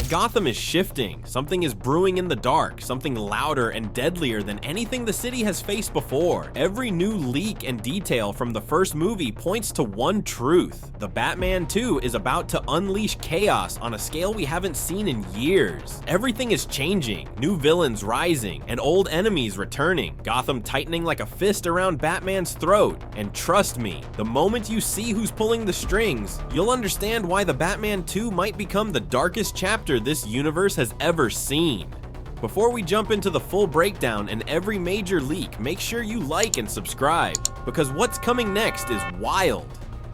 Gotham is shifting. Something is brewing in the dark, something louder and deadlier than anything the city has faced before. Every new leak and detail from the first movie points to one truth. The Batman 2 is about to unleash chaos on a scale we haven't seen in years. Everything is changing, new villains rising, and old enemies returning. Gotham tightening like a fist around Batman's throat. And trust me, the moment you see who's pulling the strings, you'll understand why the Batman 2 might become the darkest chapter this universe has ever seen. Before we jump into the full breakdown and every major leak, make sure you like and subscribe, because what's coming next is wild.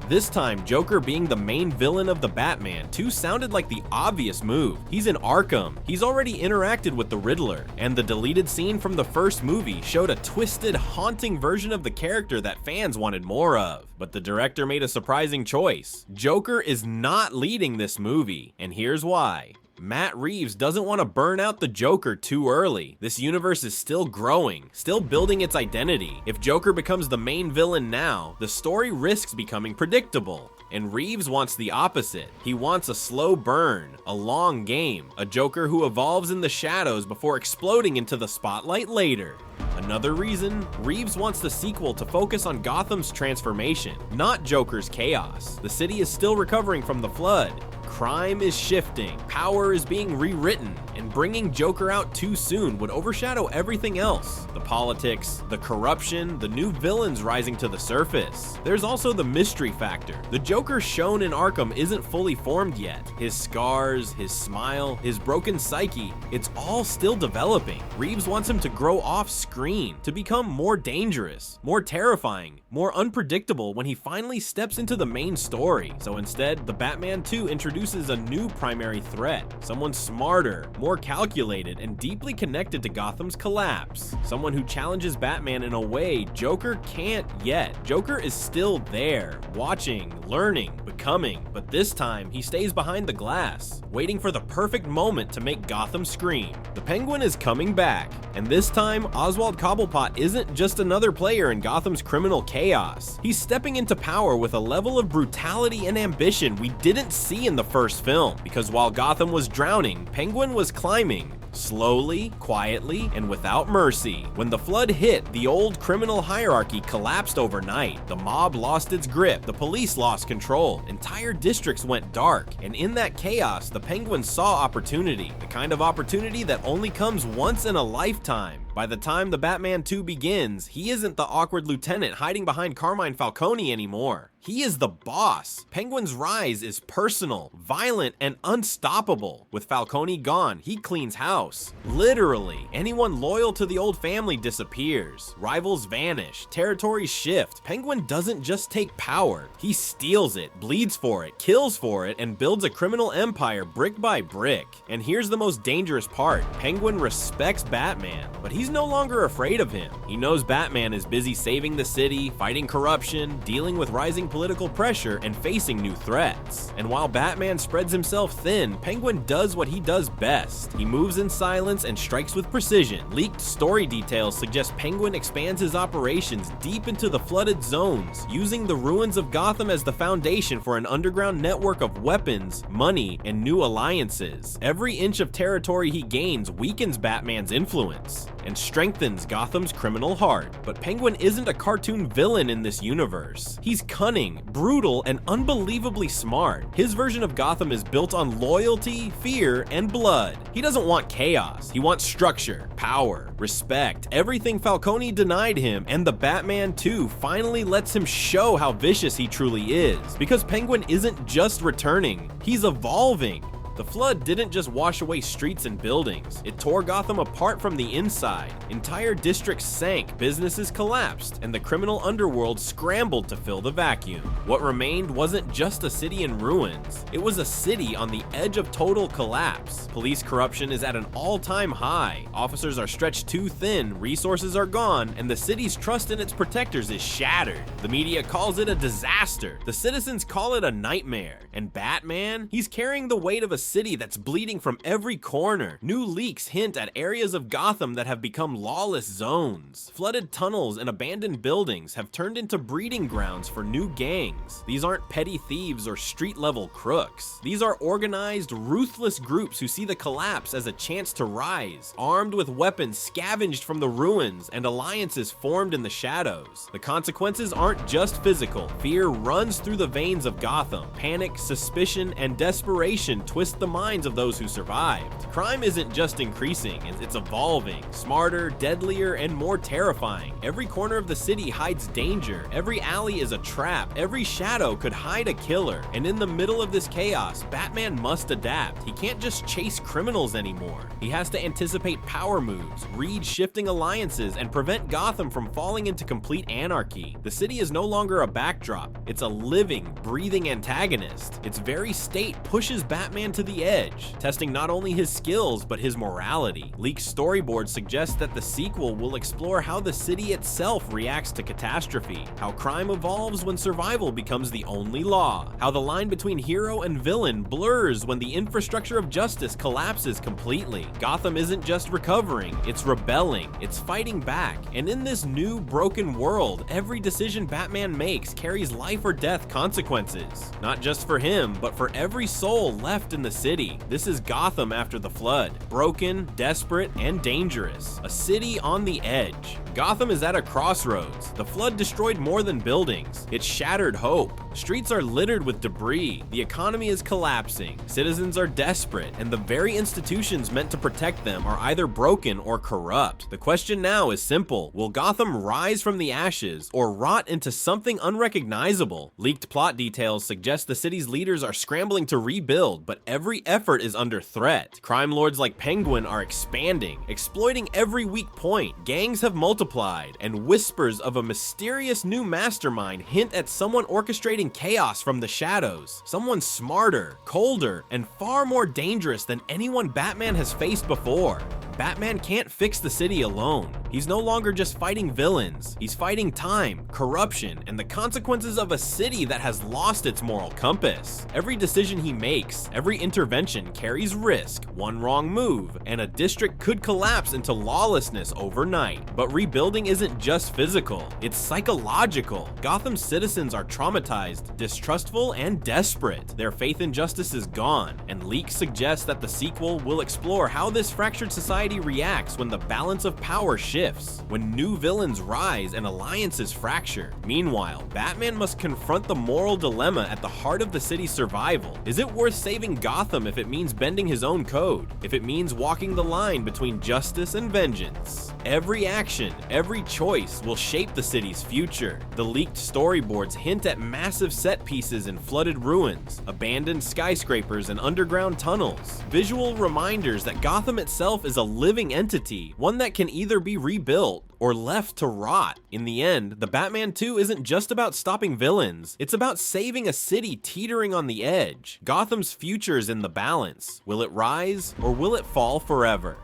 This time, Joker being the main villain of the Batman 2 sounded like the obvious move. He's in Arkham, he's already interacted with the Riddler, and the deleted scene from the first movie showed a twisted, haunting version of the character that fans wanted more of. But the director made a surprising choice. Joker is not leading this movie, and here's why. Matt Reeves doesn't want to burn out the Joker too early. This universe is still growing, still building its identity. If Joker becomes the main villain now, the story risks becoming predictable. And Reeves wants the opposite. He wants a slow burn, a long game, a Joker who evolves in the shadows before exploding into the spotlight later. Another reason, Reeves wants the sequel to focus on Gotham's transformation, not Joker's chaos. The city is still recovering from the flood. Crime is shifting, power is being rewritten, and bringing Joker out too soon would overshadow everything else. The politics, the corruption, the new villains rising to the surface. There's also the mystery factor. The Joker shown in Arkham isn't fully formed yet. His scars, his smile, his broken psyche, it's all still developing. Reeves wants him to grow off screen, to become more dangerous, more terrifying, more unpredictable when he finally steps into the main story. So instead, the Batman 2 introduces a new primary threat, someone smarter, more calculated, and deeply connected to Gotham's collapse. Someone who challenges Batman in a way Joker can't yet. Joker is still there, watching, learning, becoming, but this time he stays behind the glass, waiting for the perfect moment to make Gotham scream. The Penguin is coming back, and this time Oswald Cobblepot isn't just another player in Gotham's criminal chaos. He's stepping into power with a level of brutality and ambition we didn't see in the first film, because while Gotham was drowning, Penguin was climbing. Slowly, quietly, and without mercy. When the flood hit, the old criminal hierarchy collapsed overnight. The mob lost its grip, the police lost control, entire districts went dark, and in that chaos, the Penguin saw opportunity, the kind of opportunity that only comes once in a lifetime. By the time the Batman 2 begins, he isn't the awkward lieutenant hiding behind Carmine Falcone anymore. He is the boss. Penguin's rise is personal, violent, and unstoppable. With Falcone gone, he cleans house. Literally, anyone loyal to the old family disappears. Rivals vanish, territories shift. Penguin doesn't just take power, he steals it, bleeds for it, kills for it, and builds a criminal empire brick by brick. And here's the most dangerous part. Penguin respects Batman, but he's no longer afraid of him. He knows Batman is busy saving the city, fighting corruption, dealing with rising political pressure, and facing new threats. And while Batman spreads himself thin, Penguin does what he does best. He moves in silence and strikes with precision. Leaked story details suggest Penguin expands his operations deep into the flooded zones, using the ruins of Gotham as the foundation for an underground network of weapons, money, and new alliances. Every inch of territory he gains weakens Batman's influence and strengthens Gotham's criminal heart. But Penguin isn't a cartoon villain in this universe. He's cunning, brutal, and unbelievably smart. His version of Gotham is built on loyalty, fear, and blood. He doesn't want chaos. He wants structure, power, respect, everything Falcone denied him, and the Batman 2 finally lets him show how vicious he truly is. Because Penguin isn't just returning, he's evolving. The flood didn't just wash away streets and buildings, it tore Gotham apart from the inside. Entire districts sank, businesses collapsed, and the criminal underworld scrambled to fill the vacuum. What remained wasn't just a city in ruins, it was a city on the edge of total collapse. Police corruption is at an all-time high, officers are stretched too thin, resources are gone, and the city's trust in its protectors is shattered. The media calls it a disaster, the citizens call it a nightmare, and Batman? He's carrying the weight of a city that's bleeding from every corner. New leaks hint at areas of Gotham that have become lawless zones. Flooded tunnels and abandoned buildings have turned into breeding grounds for new gangs. These aren't petty thieves or street-level crooks. These are organized, ruthless groups who see the collapse as a chance to rise, armed with weapons scavenged from the ruins and alliances formed in the shadows. The consequences aren't just physical. Fear runs through the veins of Gotham. Panic, suspicion, and desperation twist the minds of those who survived. Crime isn't just increasing, it's evolving. Smarter, deadlier, and more terrifying. Every corner of the city hides danger. Every alley is a trap. Every shadow could hide a killer. And in the middle of this chaos, Batman must adapt. He can't just chase criminals anymore. He has to anticipate power moves, read shifting alliances, and prevent Gotham from falling into complete anarchy. The city is no longer a backdrop. It's a living, breathing antagonist. Its very state pushes Batman to the edge, testing not only his skills, but his morality. Leaked storyboards suggest that the sequel will explore how the city itself reacts to catastrophe, how crime evolves when survival becomes the only law, how the line between hero and villain blurs when the infrastructure of justice collapses completely. Gotham isn't just recovering, it's rebelling, it's fighting back, and in this new, broken world, every decision Batman makes carries life or death consequences. Not just for him, but for every soul left in the city. This is Gotham after the flood. Broken, desperate, and dangerous. A city on the edge. Gotham is at a crossroads. The flood destroyed more than buildings. It shattered hope. Streets are littered with debris. The economy is collapsing. Citizens are desperate, and the very institutions meant to protect them are either broken or corrupt. The question now is simple. Will Gotham rise from the ashes or rot into something unrecognizable? Leaked plot details suggest the city's leaders are scrambling to rebuild, but every effort is under threat. Crime lords like Penguin are expanding, exploiting every weak point. Gangs have multiplied, and whispers of a mysterious new mastermind hint at someone orchestrating chaos from the shadows. Someone smarter, colder, and far more dangerous than anyone Batman has faced before. Batman can't fix the city alone. He's no longer just fighting villains. He's fighting time, corruption, and the consequences of a city that has lost its moral compass. Every decision he makes, every intervention carries risk. One wrong move, and a district could collapse into lawlessness overnight. But rebuilding isn't just physical, it's psychological. Gotham's citizens are traumatized, distrustful, and desperate. Their faith in justice is gone, and leaks suggest that the sequel will explore how this fractured society reacts when the balance of power shifts, when new villains rise and alliances fracture. Meanwhile, Batman must confront the moral dilemma at the heart of the city's survival. Is it worth saving Gotham if it means bending his own code? If it means walking the line between justice and vengeance? Every action, every choice will shape the city's future. The leaked storyboards hint at massive set pieces in flooded ruins, abandoned skyscrapers, and underground tunnels. Visual reminders that Gotham itself is a living entity, one that can either be rebuilt or left to rot. In the end, the Batman 2 isn't just about stopping villains, it's about saving a city teetering on the edge. Gotham's future is in the balance. Will it rise or will it fall forever?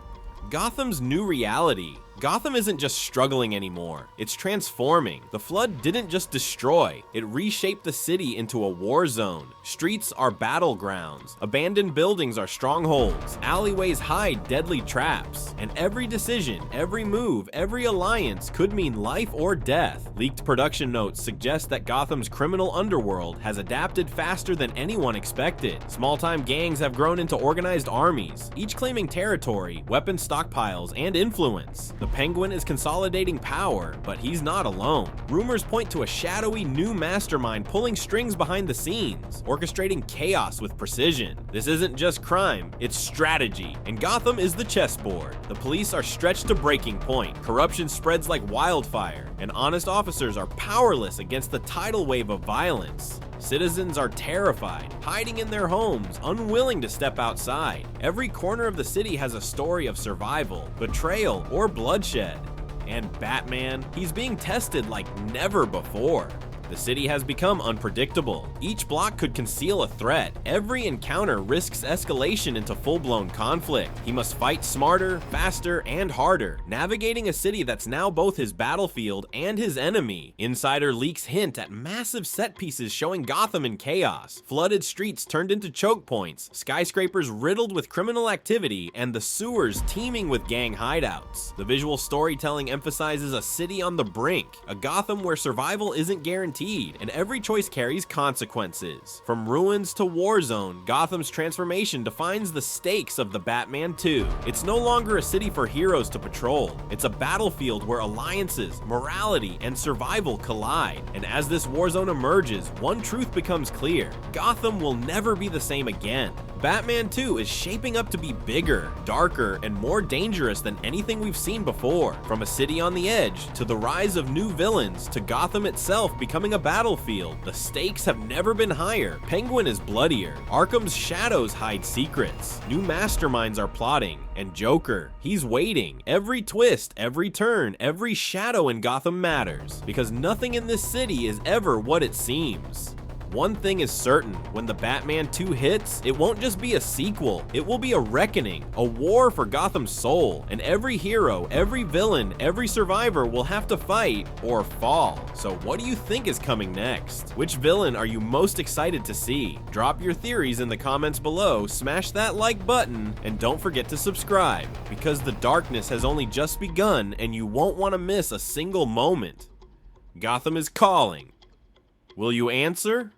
Gotham's new reality. Gotham isn't just struggling anymore, it's transforming. The flood didn't just destroy, it reshaped the city into a war zone. Streets are battlegrounds, abandoned buildings are strongholds, alleyways hide deadly traps, and every decision, every move, every alliance could mean life or death. Leaked production notes suggest that Gotham's criminal underworld has adapted faster than anyone expected. Small-time gangs have grown into organized armies, each claiming territory, weapon stockpiles, and influence. The Penguin is consolidating power, but he's not alone. Rumors point to a shadowy new mastermind pulling strings behind the scenes, orchestrating chaos with precision. This isn't just crime, it's strategy, and Gotham is the chessboard. The police are stretched to breaking point, corruption spreads like wildfire, and honest officers are powerless against the tidal wave of violence. Citizens are terrified, hiding in their homes, unwilling to step outside. Every corner of the city has a story of survival, betrayal, or bloodshed. And Batman, he's being tested like never before. The city has become unpredictable. Each block could conceal a threat. Every encounter risks escalation into full-blown conflict. He must fight smarter, faster, and harder, navigating a city that's now both his battlefield and his enemy. Insider leaks hint at massive set pieces showing Gotham in chaos, flooded streets turned into choke points, skyscrapers riddled with criminal activity, and the sewers teeming with gang hideouts. The visual storytelling emphasizes a city on the brink, a Gotham where survival isn't guaranteed, and every choice carries consequences. From ruins to war zone, Gotham's transformation defines the stakes of the Batman 2. It's no longer a city for heroes to patrol. It's a battlefield where alliances, morality, and survival collide. And as this war zone emerges, one truth becomes clear: Gotham will never be the same again. Batman 2 is shaping up to be bigger, darker, and more dangerous than anything we've seen before. From a city on the edge, to the rise of new villains, to Gotham itself becoming a battlefield, the stakes have never been higher. Penguin is bloodier, Arkham's shadows hide secrets, new masterminds are plotting, and Joker, he's waiting. Every twist, every turn, every shadow in Gotham matters, because nothing in this city is ever what it seems. One thing is certain: when the Batman 2 hits, it won't just be a sequel, it will be a reckoning, a war for Gotham's soul, and every hero, every villain, every survivor will have to fight or fall. So what do you think is coming next? Which villain are you most excited to see? Drop your theories in the comments below, smash that like button, and don't forget to subscribe, because the darkness has only just begun and you won't want to miss a single moment. Gotham is calling. Will you answer?